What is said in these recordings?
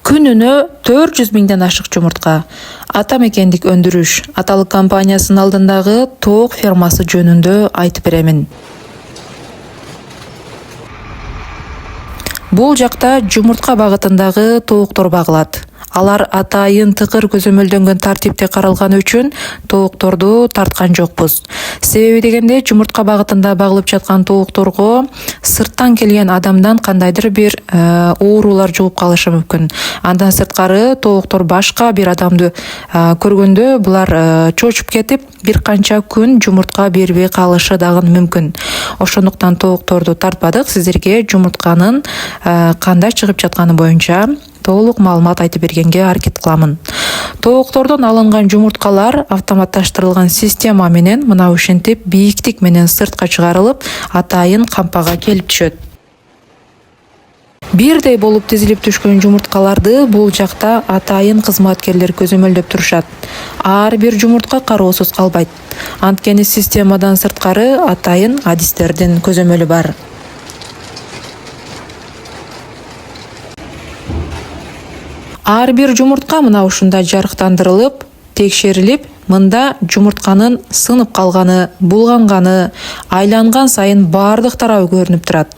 Күнүнө 400 миңден ашык жумуртка. Ата мекендик өндүрүш аталык компаниясынын алдындагы тоок фермасы жөнүндө айтып беремин. Бул жакта жумуртка багытындагы тооктор багылат. Алар атайын тыкыр көзөмөлдөнгөн тартипте каралганы үчүн тоокторду тарткан жокпуз. Себеби дегенде жумуртка багытында багылып жаткан тоокторго сырттан келген адамдан кандайдыр бир оорулар жугуп калышы мүмкүн. Андан сырткары тооктор башка бир адамды көргөндө булар чочуп кетип, бир канча күн жумуртка бербей калышы дагы мүмкүн. Ошондуктан тоокторду тартпадык. Сиздерге жумуртканын кандай чыгып жатканы боюнча толук маалымат айтып бергенге аракет кыламын. Тооктордон алынган жумурткалар автоматташтырылган система менен мына ушинтип бийиктик менен сыртка чыгарылып, атайын кампага келип түшөт. Бирдей болуп тизилип түшкөн жумурткаларды бул жакта атайын кызматкерлер көзөмөлдөп турушат. Ар бир жумуртка кароосуз калбайт. Анткени системадан сырткары атайын адистердин көзөмөлү бар. Ар бир жумуртка мына ушундай жарыктандырылып, текшерилип, мында жумуртканын сынып калганы, булганганы, айланган сайын бардык тарабы көрүнүп турат.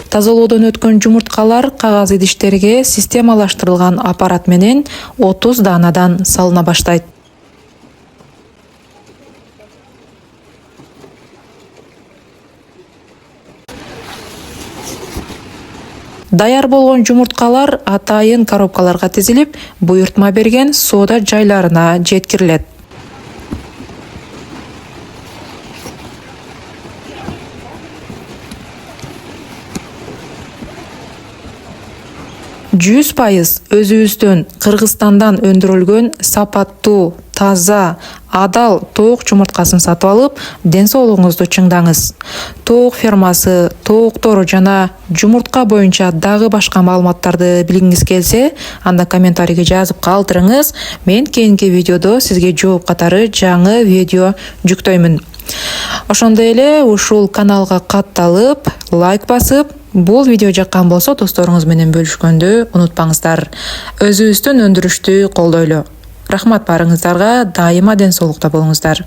Тазалоодон өткөн жумурткалар кагаз идиштерге системалаштырылган аппарат менен 30 даанадан салына баштайт. Даяр болгон жумурткалар атайын коробкаларга тизилип, буйртма берген соода жайларына жеткирилет. Өзүбүздөн Кыргызстандан өндүрүлгөн сапаттуу, таза, адал тоок жумурткасын сатып алып, ден соолугуңузду чыңдаңыз. Тоок фермасы, тооктору жана жумуртка боюнча дагы башка маалыматтарды билгиңиз келсе, анда комментарийге жазып калтырыңыз. Мен кийинки видеодо сизге жооп катары жаңы видео жүктөймүн. Ошондой эле ушул каналга катталып, лайк басып, бул видео жаккан болсо досторуңуз менен бөлүшкөндү унутпаңыздар. Өзүбүздүн өндүрүштү колдойлу. Рахмат барыңыздарга, дайыма ден соолукта болуңуздар.